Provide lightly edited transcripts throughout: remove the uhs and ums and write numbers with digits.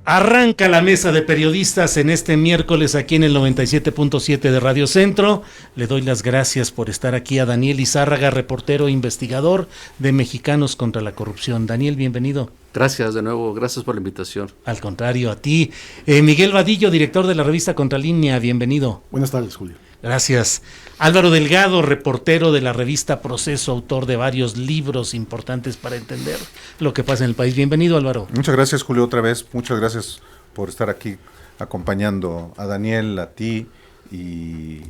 Arranca la mesa de periodistas en este miércoles aquí en el 97.7 de Radio Centro. Le doy las gracias por estar aquí a Daniel Izárraga, reportero e investigador de Mexicanos contra la Corrupción. Daniel, bienvenido. Gracias de nuevo, gracias por la invitación. Al contrario, a ti. Miguel Vadillo, director de la revista Contralínea, bienvenido. Buenas tardes, Julio. Gracias. Álvaro Delgado, reportero de la revista Proceso, autor de varios libros importantes para entender lo que pasa en el país. Bienvenido, Álvaro. Muchas gracias, Julio, otra vez. Muchas gracias por estar aquí acompañando a Daniel, a ti y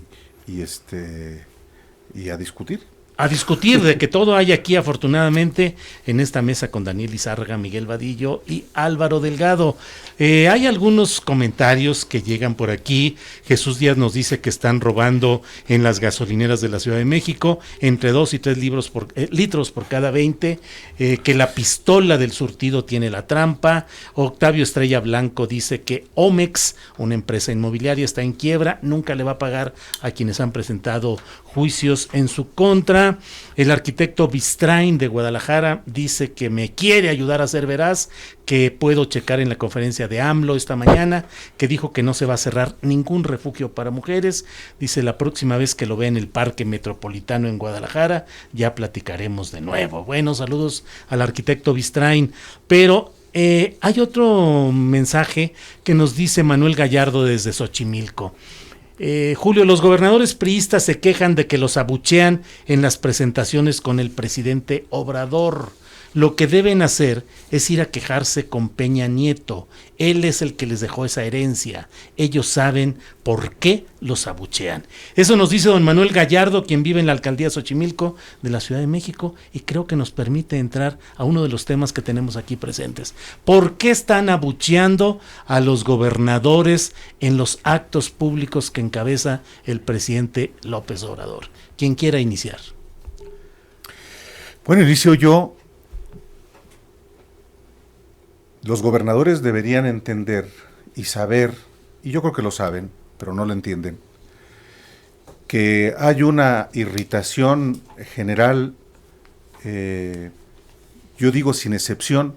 a discutir. A discutir de que todo hay aquí, afortunadamente, en esta mesa con Daniel Izárraga, Miguel Vadillo y Álvaro Delgado. Hay algunos comentarios que llegan por aquí. Jesús Díaz nos dice que están robando en las gasolineras de la Ciudad de México entre 2 y 3 litros por cada 20, que la pistola del surtido tiene la trampa. Octavio Estrella Blanco dice que Omex, una empresa inmobiliaria, está en quiebra, nunca le va a pagar a quienes han presentado juicios en su contra. El arquitecto Bistrain de Guadalajara dice que me quiere ayudar a ser veraz, que puedo checar en la conferencia de AMLO esta mañana, que dijo que no se va a cerrar ningún refugio para mujeres. Dice, la próxima vez que lo vea en el Parque Metropolitano en Guadalajara, ya platicaremos de nuevo. Bueno, saludos al arquitecto Bistrain. Pero hay otro mensaje que nos dice Manuel Gallardo desde Xochimilco. Julio, los gobernadores priistas se quejan de que los abuchean en las presentaciones con el presidente Obrador. Lo que deben hacer es ir a quejarse con Peña Nieto. Él es el que les dejó esa herencia. Ellos saben por qué los abuchean. Eso nos dice don Manuel Gallardo, quien vive en la alcaldía de Xochimilco de la Ciudad de México, y creo que nos permite entrar a uno de los temas que tenemos aquí presentes. ¿Por qué están abucheando a los gobernadores en los actos públicos que encabeza el presidente López Obrador? Quien quiera iniciar. Bueno, inicio yo. Los gobernadores deberían entender y saber, y yo creo que lo saben, pero no lo entienden, que hay una irritación general, yo digo sin excepción,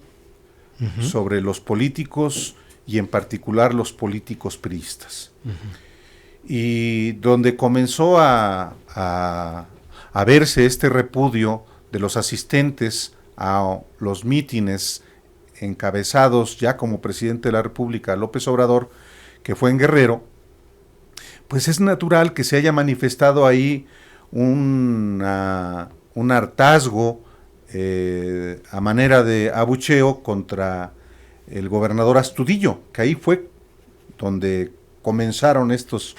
sobre los políticos y en particular los políticos priistas. Y donde comenzó a verse este repudio de los asistentes a los mítines encabezados ya como presidente de la República López Obrador, que fue en Guerrero, pues es natural que se haya manifestado ahí un hartazgo a manera de abucheo contra el gobernador Astudillo, que ahí fue donde comenzaron estos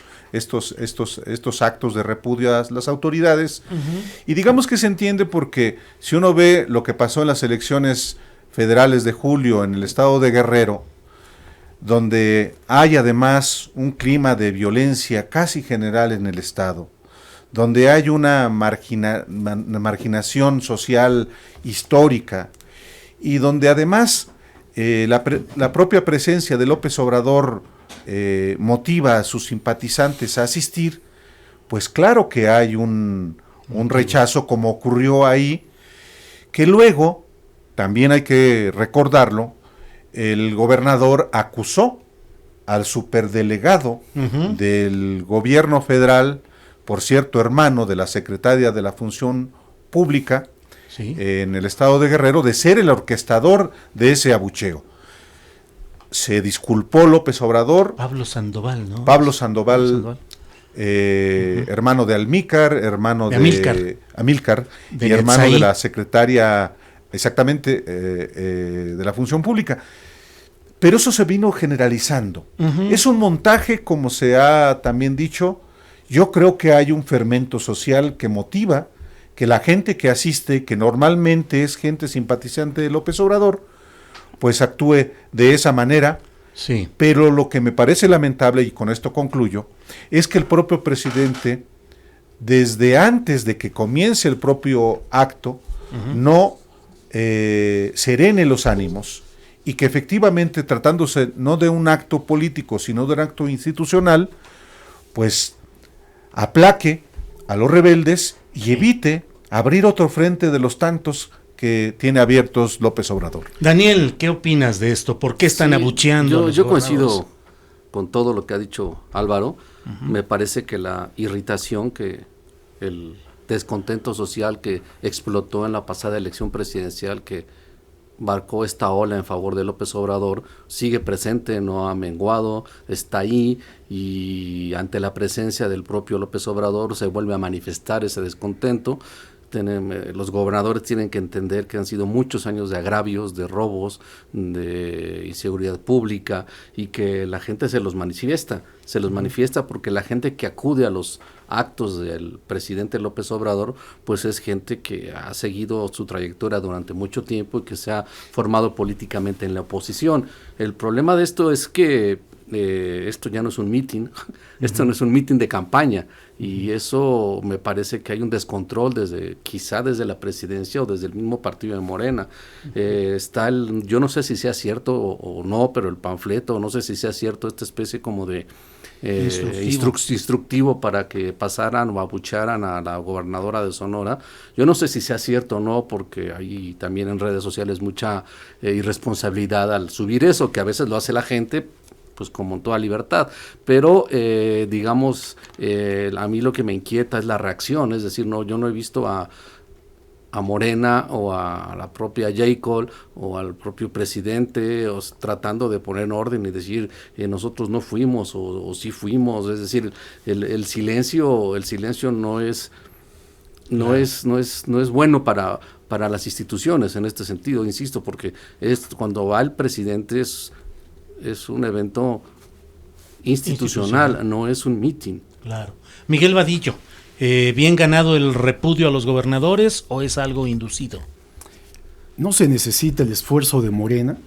actos de repudio a las autoridades. Y digamos que se entiende porque si uno ve lo que pasó en las elecciones federales de julio en el estado de Guerrero, donde hay además un clima de violencia casi general en el estado, donde hay una marginación social histórica y donde además la propia presencia de López Obrador motiva a sus simpatizantes a asistir, pues claro que hay un rechazo, como ocurrió ahí, que luego, también hay que recordarlo, el gobernador acusó al superdelegado del gobierno federal, por cierto hermano de la secretaria de la Función Pública, ¿sí?, en el estado de Guerrero, de ser el orquestador de ese abucheo. Se disculpó López Obrador. Pablo Sandoval, ¿no? Pablo Sandoval. Hermano de hermano de Amílcar y hermano de la secretaria, exactamente, de la Función Pública. Pero eso se vino generalizando. Es un montaje, como se ha también dicho. Yo creo que hay un fermento social que motiva que la gente que asiste, que normalmente es gente simpatizante de López Obrador, pues actúe de esa manera. Sí. Pero lo que me parece lamentable, y con esto concluyo, es que el propio presidente, desde antes de que comience el propio acto, no serene los ánimos, y que efectivamente, tratándose no de un acto político, sino de un acto institucional, pues aplaque a los rebeldes y evite abrir otro frente de los tantos que tiene abiertos López Obrador. Daniel, ¿qué opinas de esto? ¿Por qué están abucheando? Yo coincido con todo lo que ha dicho Álvaro. Me parece que la irritación, que el descontento social que explotó en la pasada elección presidencial, que marcó esta ola en favor de López Obrador, sigue presente, no ha menguado, está ahí, y ante la presencia del propio López Obrador se vuelve a manifestar ese descontento. Los gobernadores tienen que entender que han sido muchos años de agravios, de robos, de inseguridad pública, y que la gente se los manifiesta porque la gente que acude a los actos del presidente López Obrador, pues es gente que ha seguido su trayectoria durante mucho tiempo y que se ha formado políticamente en la oposición. El problema de esto es que esto ya no es un mitin, esto no es un mitin de campaña, y eso me parece que hay un descontrol quizá desde la presidencia o desde el mismo partido de Morena. Yo no sé si sea cierto o no, pero el panfleto, no sé si sea cierto, esta especie como de instructivo para que pasaran o abucharan a la gobernadora de Sonora. Yo no sé si sea cierto o no, porque hay también en redes sociales mucha irresponsabilidad al subir eso, que a veces lo hace la gente pues como en toda libertad, pero digamos, a mí lo que me inquieta es la reacción, es decir, yo no he visto a Morena o a la propia J. Cole o al propio presidente tratando de poner en orden y decir nosotros no fuimos o sí fuimos, es decir, el silencio no es bueno para las instituciones en este sentido, insisto, porque cuando va el presidente es un evento institucional, no es un mitin. Claro. Miguel Vadillo, ¿bien ganado el repudio a los gobernadores o es algo inducido? No se necesita el esfuerzo de Morena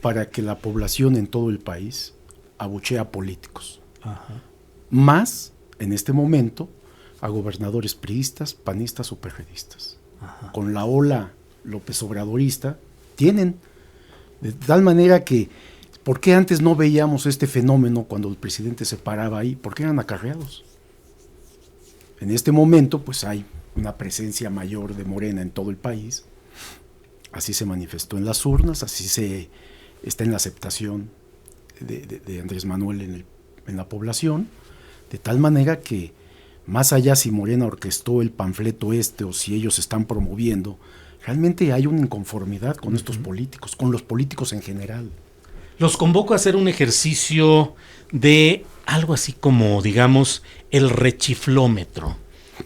para que la población en todo el país abuchee a políticos. Ajá. Más, en este momento, a gobernadores priistas, panistas o perredistas. Ajá. Con la ola López Obradorista, tienen, de tal manera que ¿por qué antes no veíamos este fenómeno cuando el presidente se paraba ahí? Porque eran acarreados. En este momento, pues hay una presencia mayor de Morena en todo el país. Así se manifestó en las urnas, así está en la aceptación de Andrés Manuel en la población, de tal manera que, más allá si Morena orquestó el panfleto o si ellos están promoviendo, realmente hay una inconformidad con estos políticos, con los políticos en general. Los convoco a hacer un ejercicio de algo así como, digamos, el rechiflómetro.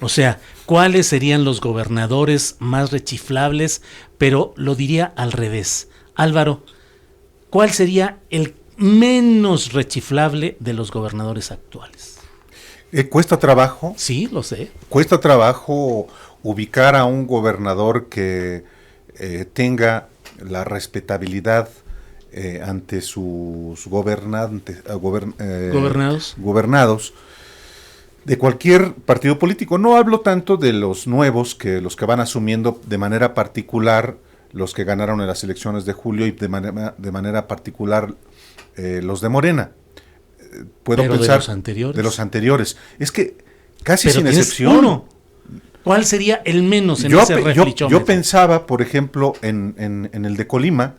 O sea, ¿cuáles serían los gobernadores más rechiflables? Pero lo diría al revés. Álvaro, ¿cuál sería el menos rechiflable de los gobernadores actuales? ¿Cuesta trabajo? Sí, lo sé. Cuesta trabajo ubicar a un gobernador que tenga la respetabilidad ante sus gobernados de cualquier partido político. No hablo tanto de los nuevos, los que van asumiendo de manera particular, los que ganaron en las elecciones de julio, y de manera particular los de Morena. Puedo Pero pensar de los anteriores. Es que casi pero sin excepción. Uno. ¿Cuál sería el menos en ese reflexómetro? Yo pensaba, por ejemplo, en el de Colima,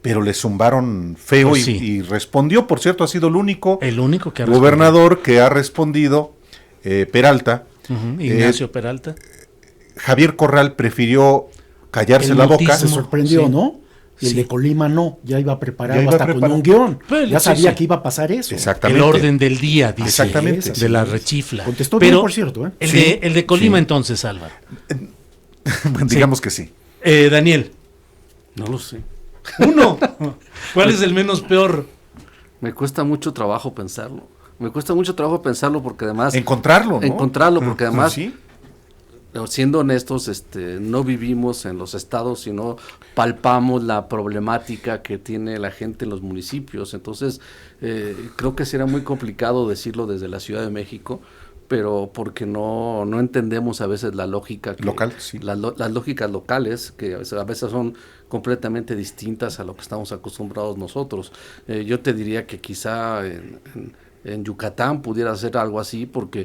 pero le zumbaron feo, pues sí. y respondió. Por cierto, ha sido el único que gobernador que ha respondido, Peralta. Ignacio Peralta. Javier Corral prefirió callarse la boca. Se sorprendió, sí. ¿No? Y el de Colima no, ya iba preparado con un guión. Pues, ya sabía que iba a pasar eso. Exactamente. El orden del día, dice. Exactamente. De la rechifla. Contestó bien, por cierto. El de Colima, entonces, Álvaro. Digamos que sí. Daniel. No lo sé. Uno. ¿Cuál es el menos peor? Me cuesta mucho trabajo pensarlo. Porque además... Encontrarlo, porque además... ¿Sí? Siendo honestos, no vivimos en los estados, sino palpamos la problemática que tiene la gente en los municipios. Entonces, creo que será muy complicado decirlo desde la Ciudad de México, pero porque no entendemos a veces la lógica local, sí. Las lógicas locales, que a veces son completamente distintas a lo que estamos acostumbrados nosotros. Yo te diría que quizá en Yucatán pudiera ser algo así, porque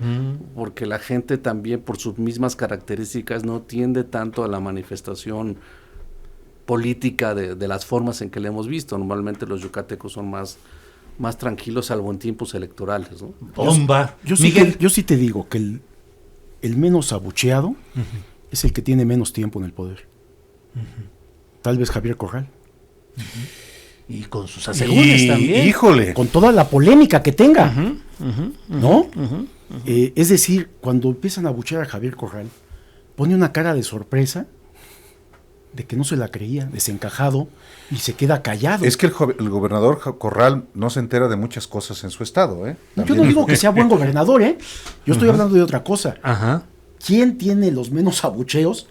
la gente también por sus mismas características no tiende tanto a la manifestación política de las formas en que le hemos visto. Normalmente los yucatecos son más tranquilos, salvo en tiempos electorales, ¿no? Bomba. Yo Miguel. sí te digo que el menos abucheado es el que tiene menos tiempo en el poder. Tal vez Javier Corral. Y con sus asegúnes también. Híjole. Con toda la polémica que tenga. ¿No? Es decir, cuando empiezan a abuchear a Javier Corral, pone una cara de sorpresa de que no se la creía, desencajado, y se queda callado. Es que el gobernador Corral no se entera de muchas cosas en su estado, ¿eh? Yo no digo que sea buen gobernador, ¿eh? Yo estoy hablando de otra cosa. Ajá. ¿Quién tiene los menos abucheos?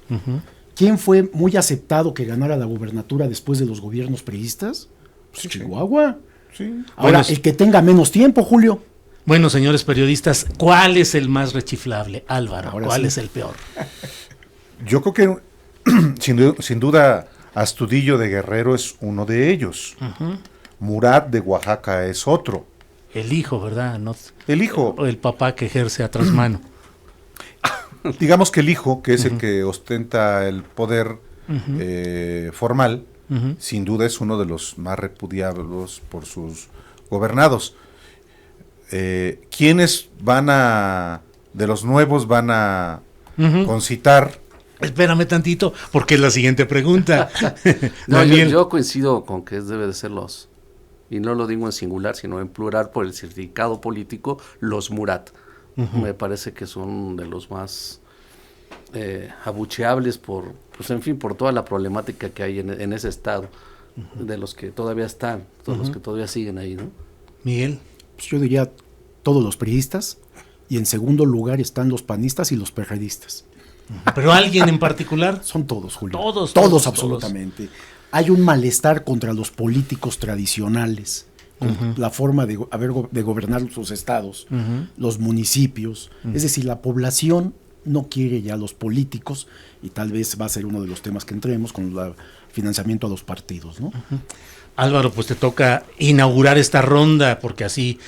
¿Quién fue muy aceptado que ganara la gubernatura después de los gobiernos priistas? Pues Chihuahua. Sí. Ahora, Bueno, el que tenga menos tiempo, Julio. Bueno, señores periodistas, ¿cuál es el más rechiflable? Álvaro, Ahora ¿cuál sí. es el peor? Yo creo que sin duda Astudillo de Guerrero es uno de ellos. Murat de Oaxaca es otro. El hijo, ¿verdad? No, El hijo, o el papá que ejerce a trasmano. digamos que el hijo, que es el que ostenta el poder formal, sin duda es uno de los más repudiados por sus gobernados. ¿Quiénes de los nuevos van a concitar? Espérame tantito, porque es la siguiente pregunta. No, Daniel. yo coincido con que debe de ser y no lo digo en singular, sino en plural por el significado político, los Murat. Me parece que son de los más abucheables por toda la problemática que hay en ese estado, de los que todavía están, todos los que todavía siguen ahí, ¿no? Miguel. Pues yo diría todos los priistas, y en segundo lugar están los panistas y los perredistas. ¿Pero alguien en particular? Son todos, Julio. Todos, absolutamente. Hay un malestar contra los políticos tradicionales, con la forma de gobernar sus estados, los municipios. Es decir, la población no quiere ya a los políticos, y tal vez va a ser uno de los temas que entremos con el financiamiento a los partidos, ¿no? Álvaro, pues te toca inaugurar esta ronda, porque así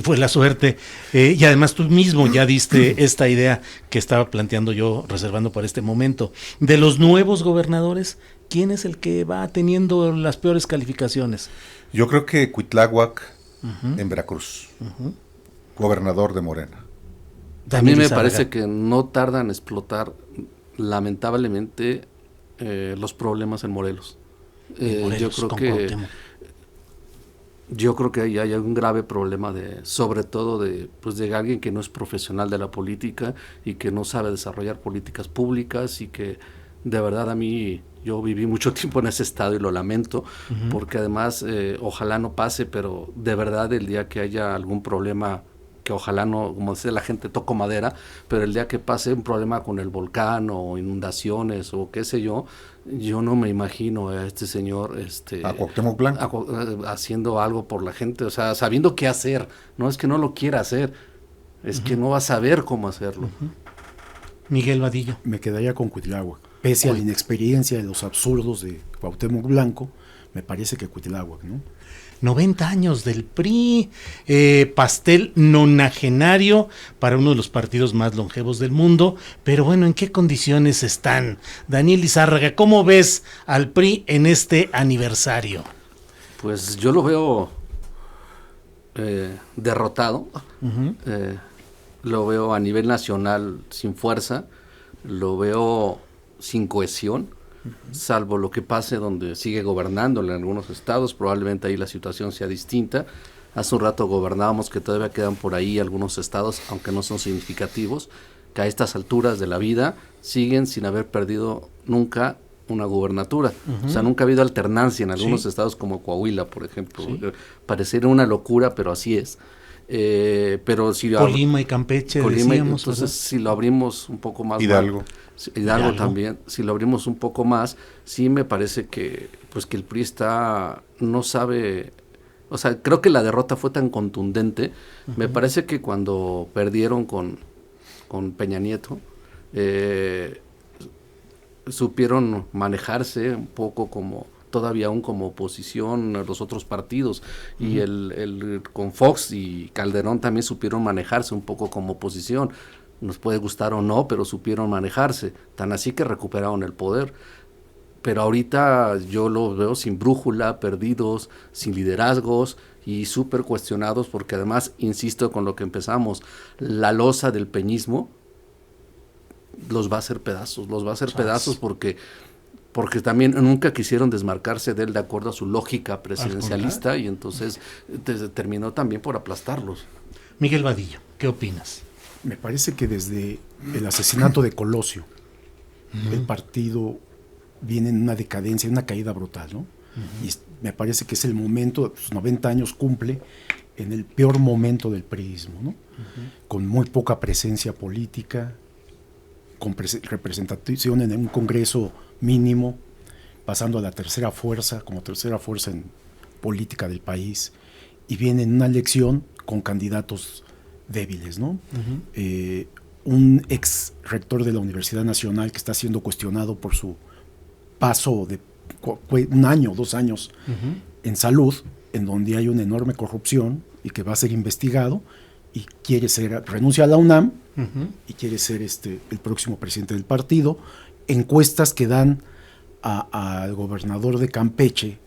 fue la suerte. Y además tú mismo ya diste esta idea que estaba planteando yo, reservando para este momento. De los nuevos gobernadores, ¿quién es el que va teniendo las peores calificaciones? Yo creo que Cuitláhuac en Veracruz, gobernador de Morena. A mí me parece que no tardan en explotar, lamentablemente, los problemas en Morelos. Yo creo que ahí hay un grave problema sobre todo de alguien que no es profesional de la política y que no sabe desarrollar políticas públicas, y que de verdad yo viví mucho tiempo en ese estado y lo lamento, porque además ojalá no pase, pero de verdad el día que haya algún problema, que ojalá no, como dice la gente, toco madera, pero el día que pase un problema con el volcán o inundaciones o qué sé yo no me imagino a este señor a Cuauhtémoc Blanco haciendo algo por la gente, o sea, sabiendo qué hacer. No es que no lo quiera hacer, es que no va a saber cómo hacerlo. Miguel Vadillo. Me quedaría con Cuitláhuac. Pese a la inexperiencia de los absurdos de Cuauhtémoc Blanco, me parece que Cuitláhuac, ¿no? 90 años del PRI, pastel nonagenario para uno de los partidos más longevos del mundo, pero bueno, ¿en qué condiciones están? Daniel Lizárraga, ¿cómo ves al PRI en este aniversario? Pues yo lo veo derrotado, lo veo a nivel nacional sin fuerza, lo veo sin cohesión, salvo lo que pase donde sigue gobernando en algunos estados. Probablemente ahí la situación sea distinta. Hace un rato gobernábamos que todavía quedan por ahí algunos estados, aunque no son significativos, que a estas alturas de la vida siguen sin haber perdido nunca una gubernatura. O sea, nunca ha habido alternancia en algunos estados como Coahuila, por ejemplo. Pareciera una locura, pero así es. Pero si Colima y Campeche, decíamos, entonces, ¿verdad? si lo abrimos un poco más, Hidalgo también, si lo abrimos un poco más, sí me parece que el PRI no sabe, o sea, creo que la derrota fue tan contundente. Me parece que cuando perdieron con Peña Nieto, supieron manejarse un poco como todavía aún como oposición a los otros partidos, y con Fox y Calderón también supieron manejarse un poco como oposición, nos puede gustar o no, pero supieron manejarse, tan así que recuperaron el poder. Pero ahorita yo los veo sin brújula, perdidos, sin liderazgos y súper cuestionados, porque además, insisto con lo que empezamos, la losa del peñismo los va a hacer pedazos, porque también nunca quisieron desmarcarse de él de acuerdo a su lógica presidencialista, y entonces terminó también por aplastarlos. Miguel Vadillo, ¿qué opinas? Me parece que desde el asesinato de Colosio, el partido viene en una decadencia, en una caída brutal, ¿no? Y me parece que es el momento, sus 90 años cumple en el peor momento del priismo, ¿no? Con muy poca presencia política, con representación en un congreso mínimo, pasando a la tercera fuerza, como tercera fuerza en política del país, y viene en una elección con candidatos débiles, ¿no? Un ex rector de la Universidad Nacional que está siendo cuestionado por su paso de 1 año, 2 años en salud, en donde hay una enorme corrupción y que va a ser investigado, y renuncia a la UNAM y quiere ser el próximo presidente del partido. Encuestas que dan al gobernador de Campeche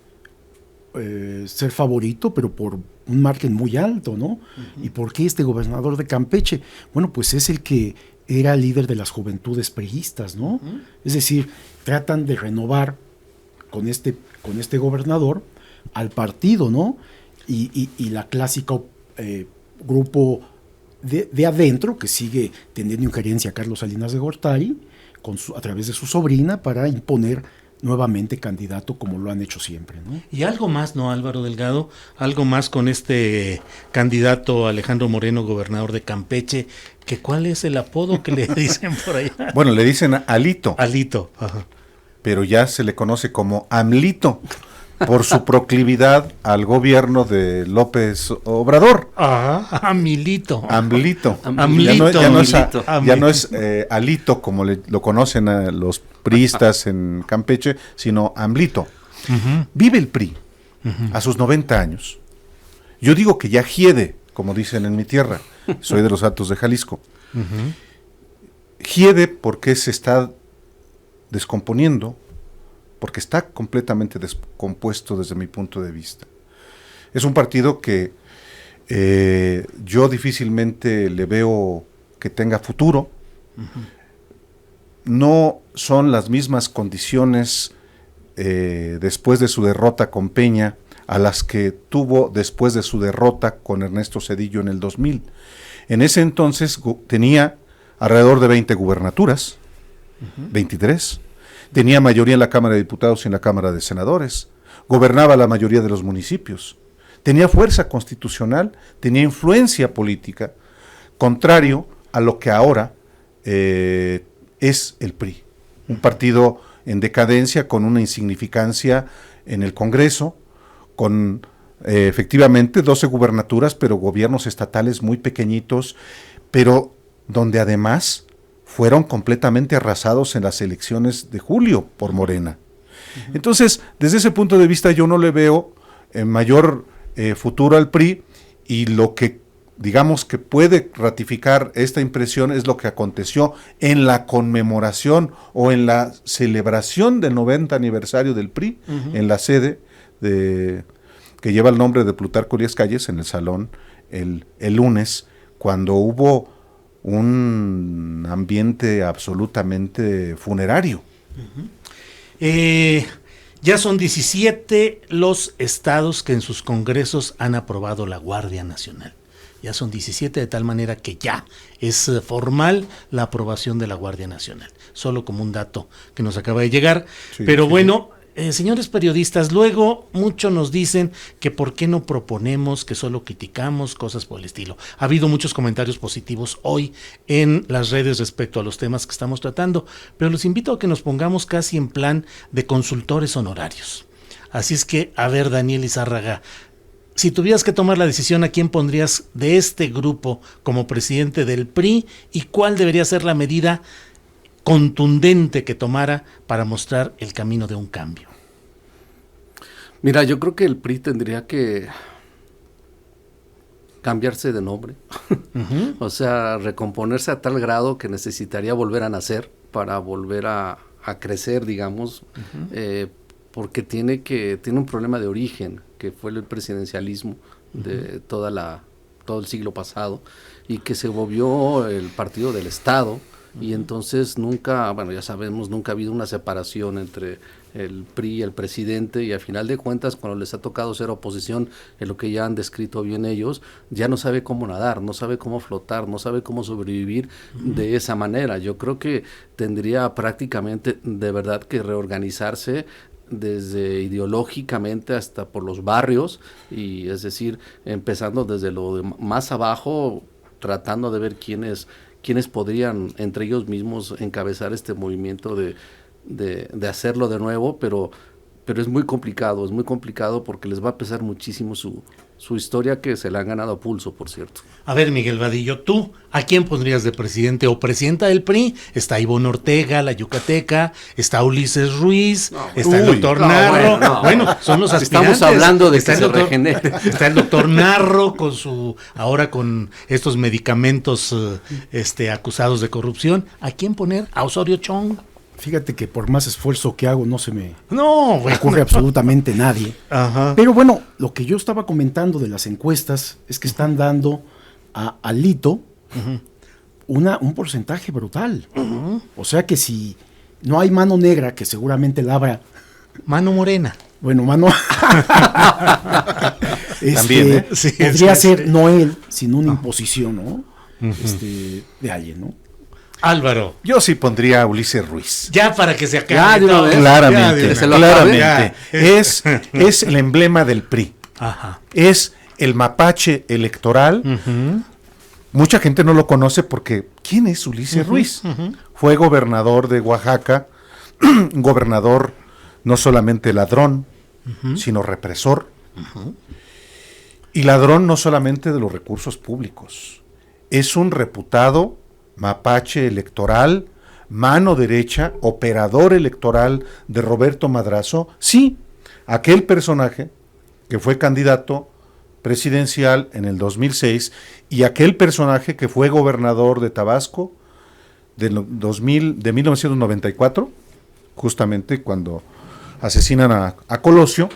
ser favorito, pero por un margen muy alto, ¿no? ¿Y por qué este gobernador de Campeche? Bueno, pues es el que era líder de las juventudes priistas, ¿no? Es decir, tratan de renovar con este gobernador al partido, ¿no? Y la clásica grupo de adentro que sigue teniendo injerencia a Carlos Salinas de Gortari a través de su sobrina para imponer nuevamente candidato como lo han hecho siempre, ¿no? Y algo más, ¿no, Álvaro Delgado? Algo más con este candidato Alejandro Moreno, gobernador de Campeche, que ¿cuál es el apodo que le dicen por allá? Bueno, le dicen Alito. Alito, ajá. Pero ya se le conoce como AMLito, por su proclividad al gobierno de López Obrador. Ajá, Amilito. AMLito. Amlito. Ya no es Alito, como lo conocen a los priistas en Campeche, sino AMLito. Vive el PRI a sus 90 años. Yo digo que ya hiede, como dicen en mi tierra. Soy de los Altos de Jalisco. Hiede porque se está descomponiendo, porque está completamente descompuesto desde mi punto de vista. Es un partido que yo difícilmente le veo que tenga futuro. No son las mismas condiciones después de su derrota con Peña a las que tuvo después de su derrota con Ernesto Zedillo en el 2000. En ese entonces tenía alrededor de 20 gubernaturas, 23. Tenía mayoría en la Cámara de Diputados y en la Cámara de Senadores. Gobernaba la mayoría de los municipios. Tenía fuerza constitucional, tenía influencia política, contrario a lo que ahora es el PRI. Un partido en decadencia, con una insignificancia en el Congreso, con efectivamente 12 gubernaturas, pero gobiernos estatales muy pequeñitos, pero donde además fueron completamente arrasados en las elecciones de julio por Morena. Entonces, desde ese punto de vista yo no le veo mayor futuro al PRI, y lo que digamos que puede ratificar esta impresión es lo que aconteció en la conmemoración o en la celebración del 90 aniversario del PRI, en la sede que lleva el nombre de Plutarco Elías Calles, en el salón el lunes, cuando hubo un ambiente absolutamente funerario. Ya son 17 los estados que en sus congresos han aprobado la Guardia Nacional. Ya son 17, de tal manera que ya es formal la aprobación de la Guardia Nacional. Solo como un dato que nos acaba de llegar. Sí, pero sí, bueno, señores periodistas, luego muchos nos dicen que por qué no proponemos, que solo criticamos, cosas por el estilo. Ha habido muchos comentarios positivos hoy en las redes respecto a los temas que estamos tratando, pero los invito a que nos pongamos casi en plan de consultores honorarios. Así es que, a ver, Daniel Izárraga, si tuvieras que tomar la decisión, ¿a quién pondrías de este grupo como presidente del PRI y cuál debería ser la medida contundente que tomara para mostrar el camino de un cambio? Mira, yo creo que el PRI tendría que cambiarse de nombre, o sea, recomponerse a tal grado que necesitaría volver a nacer para volver a crecer, digamos, porque tiene un problema de origen, que fue el presidencialismo de todo el siglo pasado, y que se volvió el partido del Estado, y entonces nunca, bueno, ya sabemos, nunca ha habido una separación entre el PRI y el presidente, y al final de cuentas, cuando les ha tocado ser oposición, en lo que ya han descrito bien ellos, ya no sabe cómo nadar, no sabe cómo flotar, no sabe cómo sobrevivir de esa manera. Yo creo que tendría prácticamente de verdad que reorganizarse desde ideológicamente hasta por los barrios, y es decir, empezando desde lo más abajo, tratando de ver quiénes podrían entre ellos mismos encabezar este movimiento de hacerlo de nuevo, pero es muy complicado porque les va a pesar muchísimo su historia, que se la han ganado a pulso, por cierto. A ver, Miguel Vadillo, ¿tú a quién pondrías de presidente o presidenta del PRI? Está Ivonne Ortega, la yucateca, está Ulises Ruiz, está el doctor Narro. Bueno, son los aspirantes. Estamos hablando de está que se regenere. Está el doctor Narro ahora con estos medicamentos acusados de corrupción. ¿A quién poner? ¿A Osorio Chong? Fíjate que por más esfuerzo que hago no se me bueno, ocurre absolutamente nadie. Ajá. Pero bueno, lo que yo estaba comentando de las encuestas es que están dando a Alito un porcentaje brutal. O sea que si no hay mano negra, que seguramente la habrá. Mano morena. Bueno, mano. También, sí, podría ser no él, sino una imposición, ¿no? De alguien, ¿no? Álvaro. Yo sí pondría a Ulises Ruiz. Ya para que se acabe. Ya, de una vez. Claramente, se lo claramente. acabe. Es el emblema del PRI. Ajá. Es el mapache electoral. Mucha gente no lo conoce porque ¿quién es Ulises Ruiz? Fue gobernador de Oaxaca, gobernador no solamente ladrón, sino represor. Y ladrón no solamente de los recursos públicos. Es un reputado mapache electoral, mano derecha, operador electoral de Roberto Madrazo. Sí, aquel personaje que fue candidato presidencial en el 2006 y aquel personaje que fue gobernador de Tabasco de 1994, justamente cuando asesinan a Colosio,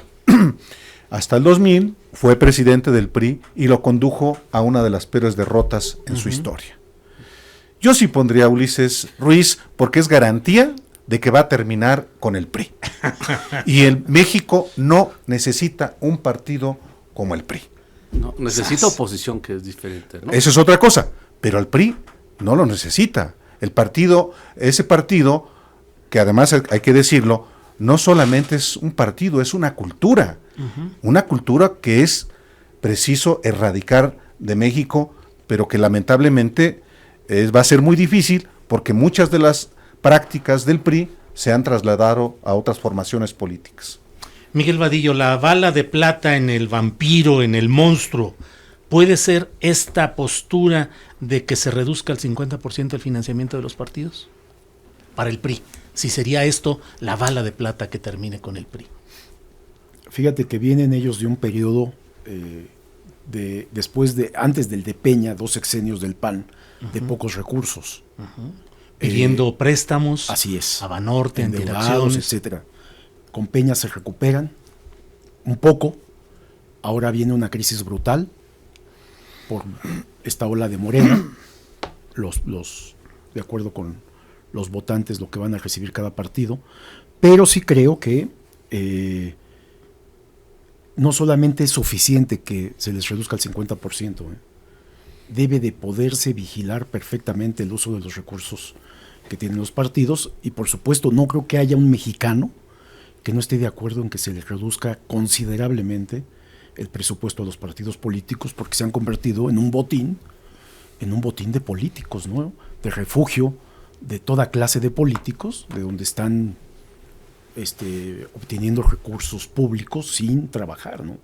hasta el 2000 fue presidente del PRI y lo condujo a una de las peores derrotas en su historia. Yo sí pondría a Ulises Ruiz porque es garantía de que va a terminar con el PRI. Y el México no necesita un partido como el PRI. No, necesita oposición, que es diferente, ¿no? Eso es otra cosa, pero el PRI no lo necesita. Ese partido, que además hay que decirlo, no solamente es un partido, es una cultura. Una cultura que es preciso erradicar de México, pero que lamentablemente va a ser muy difícil porque muchas de las prácticas del PRI se han trasladado a otras formaciones políticas. Miguel Vadillo, la bala de plata en el vampiro, en el monstruo, ¿puede ser esta postura de que se reduzca al 50% el financiamiento de los partidos? Para el PRI, si sería esto la bala de plata que termine con el PRI. Fíjate que vienen ellos de un periodo antes del de Peña, 2 sexenios del PAN, de pocos recursos. Pidiendo préstamos, así es, a Banorte, endeudados, etcétera. Con Peña se recuperan un poco. Ahora viene una crisis brutal por esta ola de Morena, de acuerdo con los votantes, lo que van a recibir cada partido. Pero sí creo que no solamente es suficiente que se les reduzca al 50%, debe de poderse vigilar perfectamente el uso de los recursos que tienen los partidos, y por supuesto no creo que haya un mexicano que no esté de acuerdo en que se les reduzca considerablemente el presupuesto a los partidos políticos, porque se han convertido en un botín de políticos, ¿no? De refugio de toda clase de políticos, de donde están obteniendo recursos públicos sin trabajar, ¿no?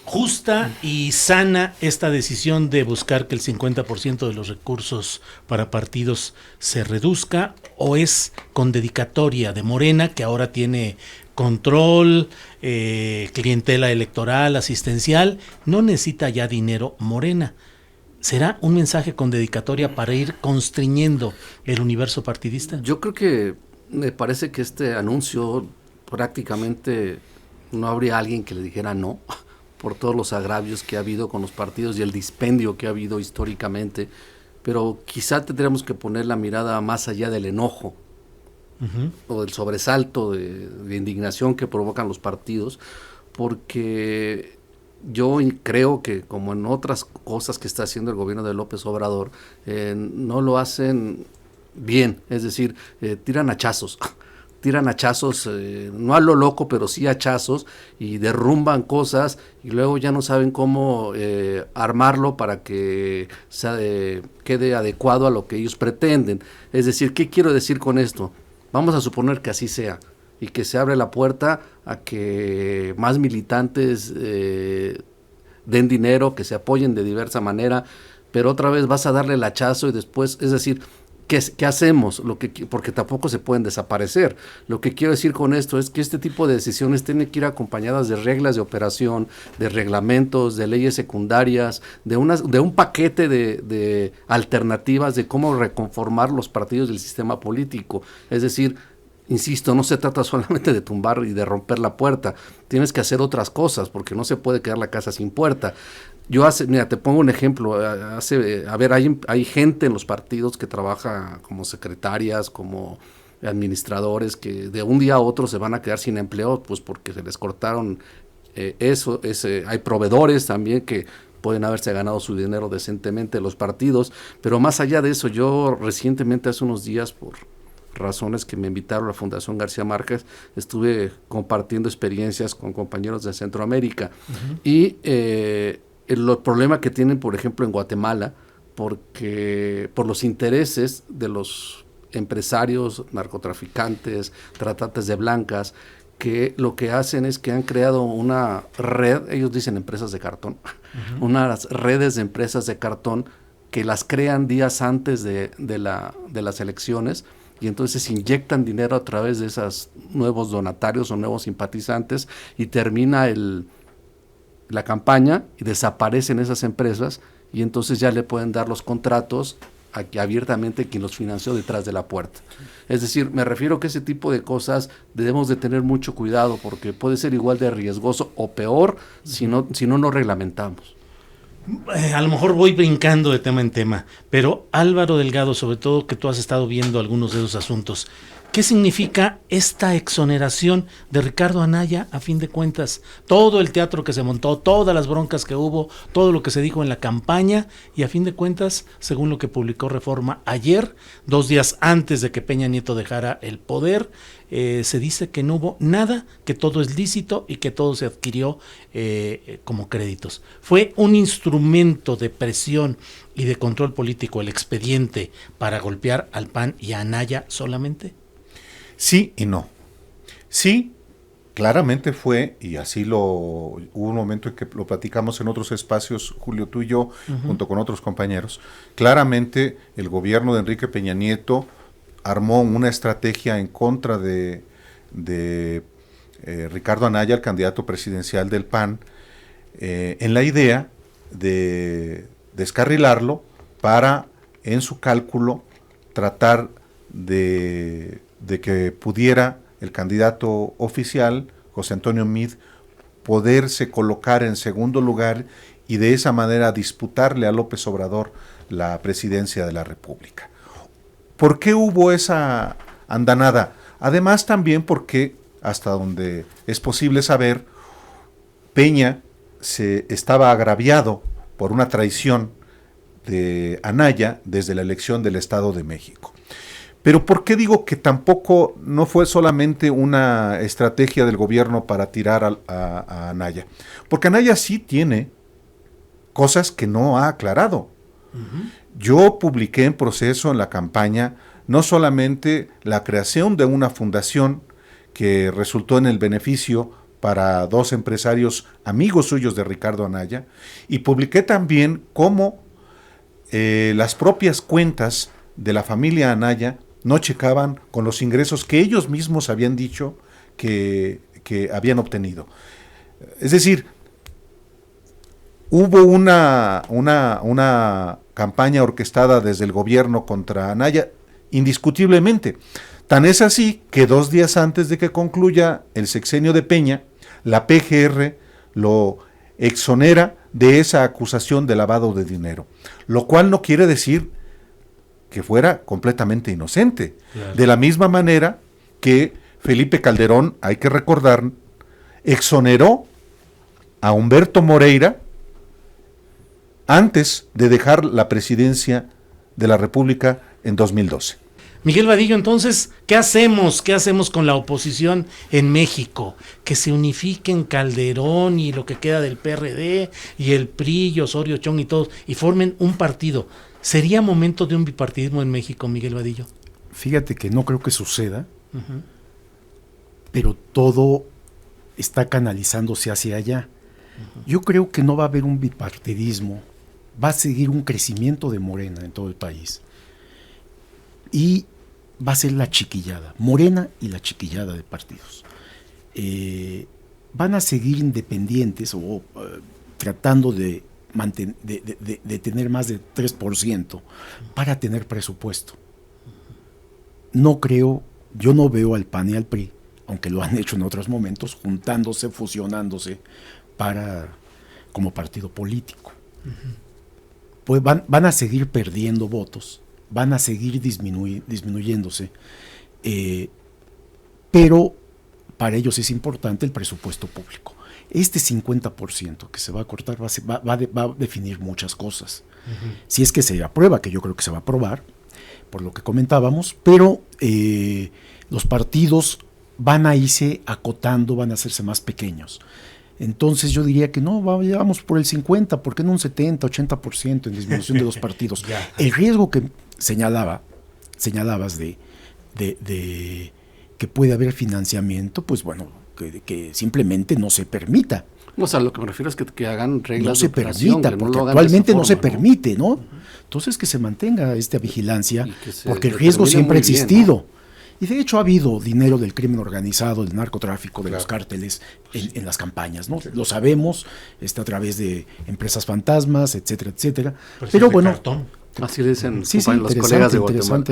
¿Justa y sana esta decisión de buscar que el 50% de los recursos para partidos se reduzca, o es con dedicatoria de Morena, que ahora tiene control, clientela electoral, asistencial, no necesita ya dinero Morena. ¿Será un mensaje con dedicatoria para ir constriñendo el universo partidista? Yo creo que me parece que este anuncio prácticamente no habría alguien que le dijera no, por todos los agravios que ha habido con los partidos y el dispendio que ha habido históricamente, pero quizá tendríamos que poner la mirada más allá del enojo o del sobresalto de indignación que provocan los partidos, porque yo creo que, como en otras cosas que está haciendo el gobierno de López Obrador, no lo hacen bien, es decir, tiran hachazos, no a lo loco, pero sí hachazos, y derrumban cosas y luego ya no saben cómo armarlo para que quede adecuado a lo que ellos pretenden. Es decir, ¿qué quiero decir con esto? Vamos a suponer que así sea y que se abre la puerta a que más militantes den dinero, que se apoyen de diversa manera, pero otra vez vas a darle el hachazo y después, es decir, ¿qué hacemos? Porque tampoco se pueden desaparecer. Lo que quiero decir con esto es que este tipo de decisiones tienen que ir acompañadas de reglas de operación, de reglamentos, de leyes secundarias, de un paquete de alternativas de cómo reconformar los partidos del sistema político. Es decir, insisto, no se trata solamente de tumbar y de romper la puerta, tienes que hacer otras cosas, porque no se puede quedar la casa sin puerta. Mira, te pongo un ejemplo, hay gente en los partidos que trabaja como secretarias, como administradores, que de un día a otro se van a quedar sin empleo, pues porque se les cortaron hay proveedores también que pueden haberse ganado su dinero decentemente los partidos, pero más allá de eso, yo recientemente, hace unos días, por razones que me invitaron a la Fundación García Márquez, estuve compartiendo experiencias con compañeros de Centroamérica y el problema que tienen, por ejemplo, en Guatemala, porque por los intereses de los empresarios, narcotraficantes, tratantes de blancas, que lo que hacen es que han creado una red, ellos dicen empresas de cartón, unas redes de empresas de cartón que las crean días antes de las elecciones, y entonces inyectan dinero a través de esos nuevos donatarios o nuevos simpatizantes, y termina la campaña y desaparecen esas empresas, y entonces ya le pueden dar los contratos abiertamente quien los financió detrás de la puerta. Es decir, me refiero que ese tipo de cosas debemos de tener mucho cuidado, porque puede ser igual de riesgoso o peor si no reglamentamos. A lo mejor voy brincando de tema en tema, pero Álvaro Delgado, sobre todo que tú has estado viendo algunos de esos asuntos, ¿qué significa esta exoneración de Ricardo Anaya a fin de cuentas? Todo el teatro que se montó, todas las broncas que hubo, todo lo que se dijo en la campaña, y a fin de cuentas, según lo que publicó Reforma ayer, 2 días antes de que Peña Nieto dejara el poder, se dice que no hubo nada, que todo es lícito y que todo se adquirió como créditos. ¿Fue un instrumento de presión y de control político el expediente para golpear al PAN y a Anaya solamente? Sí y no. Sí, claramente fue, y así hubo un momento en que lo platicamos en otros espacios, Julio, tú y yo, junto con otros compañeros, claramente el gobierno de Enrique Peña Nieto armó una estrategia en contra de Ricardo Anaya, el candidato presidencial del PAN, en la idea de descarrilarlo para, en su cálculo, tratar de que pudiera el candidato oficial, José Antonio Meade, poderse colocar en segundo lugar y de esa manera disputarle a López Obrador la presidencia de la República. ¿Por qué hubo esa andanada? Además también porque, hasta donde es posible saber, Peña se estaba agraviado por una traición de Anaya desde la elección del Estado de México. Pero ¿por qué digo que tampoco no fue solamente una estrategia del gobierno para tirar a Anaya? Porque Anaya sí tiene cosas que no ha aclarado. Yo publiqué en proceso en la campaña no solamente la creación de una fundación que resultó en el beneficio para 2 empresarios amigos suyos de Ricardo Anaya, y publiqué también cómo las propias cuentas de la familia Anaya no checaban con los ingresos que ellos mismos habían dicho que habían obtenido. Es decir, hubo una campaña orquestada desde el gobierno contra Anaya, indiscutiblemente. Tan es así que 2 días antes de que concluya el sexenio de Peña, la PGR lo exonera de esa acusación de lavado de dinero, lo cual no quiere decir que fuera completamente inocente. Claro. De la misma manera que Felipe Calderón, hay que recordar, exoneró a Humberto Moreira antes de dejar la presidencia de la República en 2012. Miguel Vadillo, entonces, ¿qué hacemos? ¿Qué hacemos con la oposición en México? Que se unifiquen Calderón y lo que queda del PRD y el PRI y Osorio Chong y todos, y formen un partido. ¿Sería momento de un bipartidismo en México, Miguel Vadillo? Fíjate que no creo que suceda, pero todo está canalizándose hacia allá. Yo creo que no va a haber un bipartidismo, va a seguir un crecimiento de Morena en todo el país. Y va a ser la chiquillada, Morena y la chiquillada de partidos. Van a seguir independientes o tratando de tener más de 3% para tener presupuesto. No creo, yo no veo al PAN y al PRI, aunque lo han hecho en otros momentos, juntándose, fusionándose como partido político. Pues van a seguir perdiendo votos, van a seguir disminuyéndose, pero para ellos es importante el presupuesto público. Este 50% que se va a cortar va a definir muchas cosas. Si es que se aprueba, que yo creo que se va a aprobar, por lo que comentábamos, pero los partidos van a irse acotando, van a hacerse más pequeños. Entonces yo diría que no, vamos por el 50%, ¿por qué no un 70, 80% en disminución de los partidos? El riesgo que señalabas de que puede haber financiamiento, pues bueno, que simplemente no se permita. O sea, lo que me refiero es que hagan reglas no se permita, porque actualmente no se permite, ¿no? Entonces que se mantenga esta vigilancia, porque el riesgo siempre ha existido. Bien, ¿no? Y de hecho ha habido dinero del crimen organizado, del narcotráfico, de los cárteles en las campañas, ¿no? Lo sabemos, a través de empresas fantasmas, etcétera, etcétera. Pero bueno, cartón. Así le dicen los colegas de Guatemala.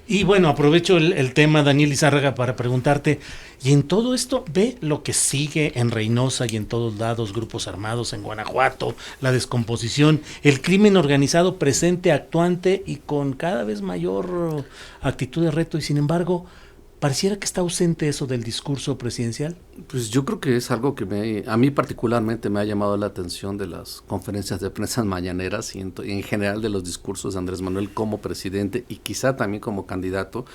Y bueno, aprovecho el tema, Daniel Lizárraga, para preguntarte, y en todo esto, ve lo que sigue en Reynosa y en todos lados, grupos armados en Guanajuato, la descomposición, el crimen organizado presente, actuante y con cada vez mayor actitud de reto, y sin embargo, pareciera que está ausente eso del discurso presidencial. Pues yo creo que es algo que a mí particularmente me ha llamado la atención de las conferencias de prensa mañaneras y en general de los discursos de Andrés Manuel como presidente y quizá también como candidato,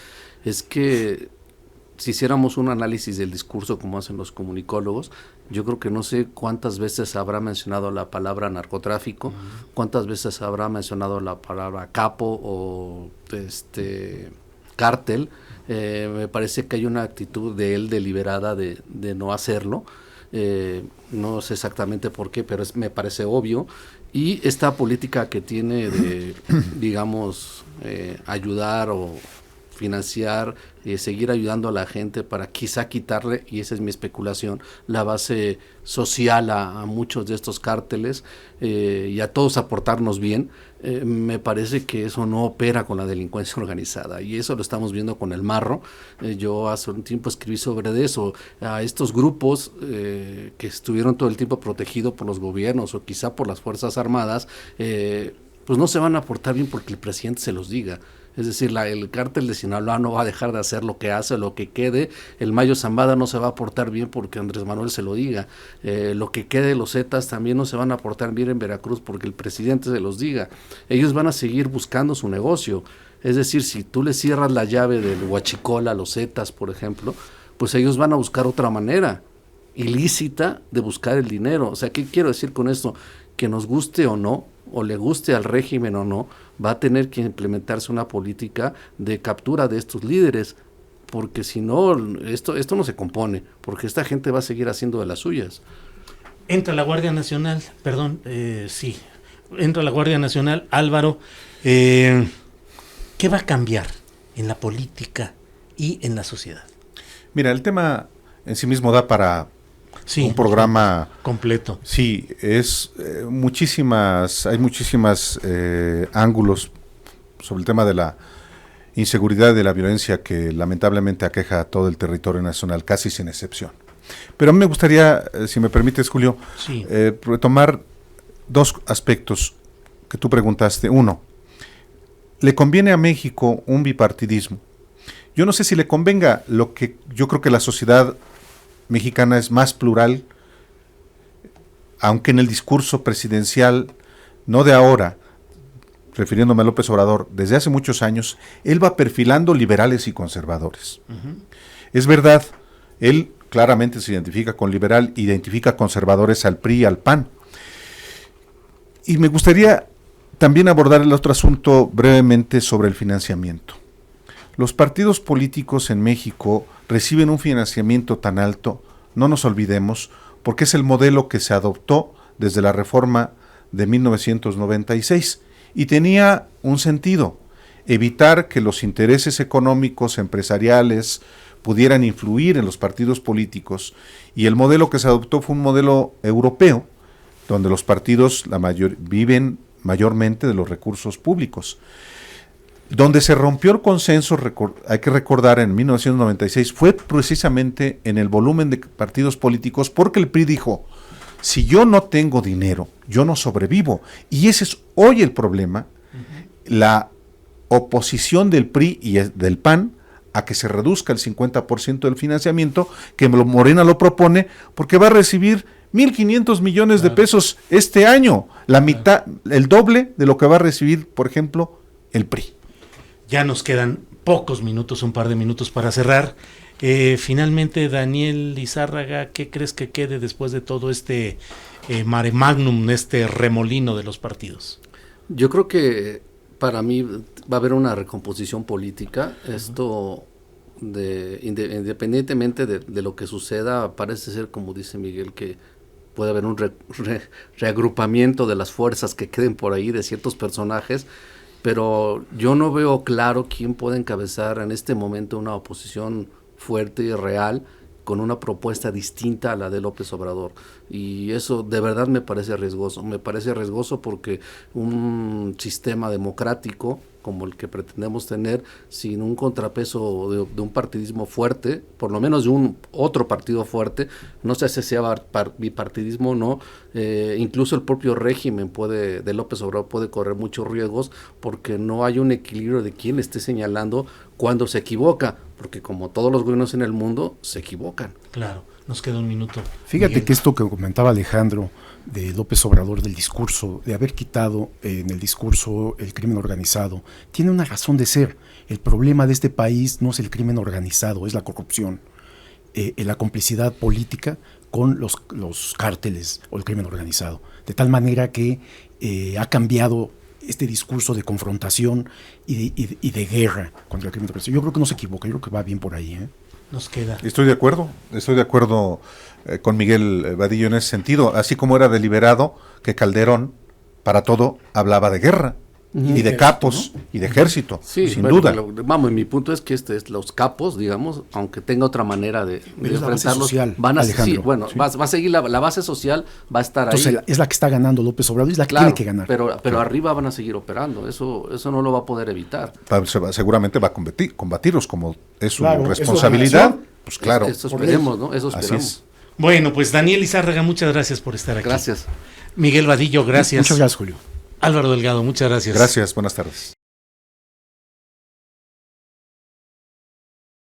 es que si hiciéramos un análisis del discurso como hacen los comunicólogos, yo creo que no sé cuántas veces habrá mencionado la palabra narcotráfico, cuántas veces habrá mencionado la palabra capo o cártel. Me parece que hay una actitud de él deliberada de no hacerlo, no sé exactamente por qué, pero me parece obvio, y esta política que tiene de, digamos, ayudar o financiar, seguir ayudando a la gente para quizá quitarle, y esa es mi especulación, la base social a muchos de estos cárteles y a todos aportarnos bien. Me parece que eso no opera con la delincuencia organizada y eso lo estamos viendo con el Marro. Yo hace un tiempo escribí sobre eso, a estos grupos que estuvieron todo el tiempo protegidos por los gobiernos o quizá por las Fuerzas Armadas, pues no se van a portar bien porque el presidente se los diga. Es decir, el cártel de Sinaloa no va a dejar de hacer lo que hace, lo que quede. El Mayo Zambada no se va a portar bien porque Andrés Manuel se lo diga. Lo que quede de los Zetas también no se van a portar bien en Veracruz porque el presidente se los diga. Ellos van a seguir buscando su negocio. Es decir, si tú le cierras la llave del Huachicol a los Zetas, por ejemplo, pues ellos van a buscar otra manera ilícita de buscar el dinero. O sea, ¿qué quiero decir con esto? Que nos guste o no, o le guste al régimen o no, va a tener que implementarse una política de captura de estos líderes, porque si no, esto no se compone, porque esta gente va a seguir haciendo de las suyas. Entra la Guardia Nacional, entra la Guardia Nacional, Álvaro, ¿qué va a cambiar en la política y en la sociedad? Mira, el tema en sí mismo da para Sí, un programa completo. Sí, es hay muchísimas ángulos sobre el tema de la inseguridad y de la violencia que lamentablemente aqueja a todo el territorio nacional, casi sin excepción. Pero a mí me gustaría, si me permites, Julio, Sí. retomar dos aspectos que tú preguntaste. Uno, ¿le conviene a México un bipartidismo? Yo no sé si le convenga. Lo que yo creo que la sociedad mexicana es más plural, aunque en el discurso presidencial, no de ahora, refiriéndome a López Obrador, desde hace muchos años, él va perfilando liberales y conservadores. Es verdad, él claramente se identifica con liberal, identifica conservadores al PRI y al PAN. Y me gustaría también abordar el otro asunto brevemente sobre el financiamiento. Los partidos políticos en México reciben un financiamiento tan alto, no nos olvidemos, porque es el modelo que se adoptó desde la reforma de 1996 y tenía un sentido: evitar que los intereses económicos, empresariales, pudieran influir en los partidos políticos, y el modelo que se adoptó fue un modelo europeo, donde los partidos viven mayormente de los recursos públicos. Donde se rompió el consenso, hay que recordar, en 1996, fue precisamente en el volumen de partidos políticos, porque el PRI dijo: si yo no tengo dinero, yo no sobrevivo. Y ese es hoy el problema, la oposición del PRI y del PAN a que se reduzca el 50% del financiamiento, que Morena lo propone, porque va a recibir 1.500 millones de pesos este año, la mitad, el doble de lo que va a recibir, por ejemplo, el PRI. Ya nos quedan pocos minutos, un par de minutos para cerrar. Finalmente, Daniel Lizárraga, ¿qué crees que quede después de todo este mare magnum, este remolino de los partidos? Yo creo que para mí va a haber una recomposición política. Esto, independientemente de lo que suceda, parece ser, como dice Miguel, que puede haber un reagrupamiento de las fuerzas que queden por ahí, de ciertos personajes, pero yo no veo claro quién puede encabezar en este momento una oposición fuerte y real con una propuesta distinta a la de López Obrador, y eso de verdad me parece riesgoso porque un sistema democrático como el que pretendemos tener, sin un contrapeso de un partidismo fuerte, por lo menos de un otro partido fuerte, no sé si sea bipartidismo o no, incluso el propio régimen de López Obrador puede correr muchos riesgos, porque no hay un equilibrio de quién esté señalando cuando se equivoca, porque como todos los gobiernos en el mundo, se equivocan. Claro, nos queda un minuto. Fíjate Miguel. que esto que comentaba Alejandro de López Obrador, del discurso, de haber quitado en el discurso el crimen organizado, tiene una razón de ser. El problema de este país no es el crimen organizado, es la corrupción, la complicidad política con los cárteles o el crimen organizado, de tal manera que ha cambiado este discurso de confrontación y de guerra contra el crimen organizado. Yo creo que no se equivoca, yo creo que va bien por ahí, Nos queda. Estoy de acuerdo con Miguel Vadillo en ese sentido, así como era deliberado que Calderón para todo hablaba de guerra y de capos, ¿no? Y de ejército, sí, sin bueno, duda. Mi punto es que los capos, digamos, aunque tenga otra manera de enfrentarlos, social, van a Alejandro, sí, bueno, sí. Va a seguir la base social, va a estar entonces, ahí. Es la que está ganando López Obrador, es la que Claro, tiene que ganar. pero arriba van a seguir operando, eso no lo va a poder evitar. Seguramente va a combatirlos como es su Claro, responsabilidad. Pues claro. Eso esperemos, ¿no? Eso Así esperamos. es. Bueno, pues Daniel Lizárraga, muchas gracias por estar aquí. Gracias. Miguel Vadillo, gracias. Muchas gracias, Julio. Álvaro Delgado, muchas gracias. Gracias, buenas tardes.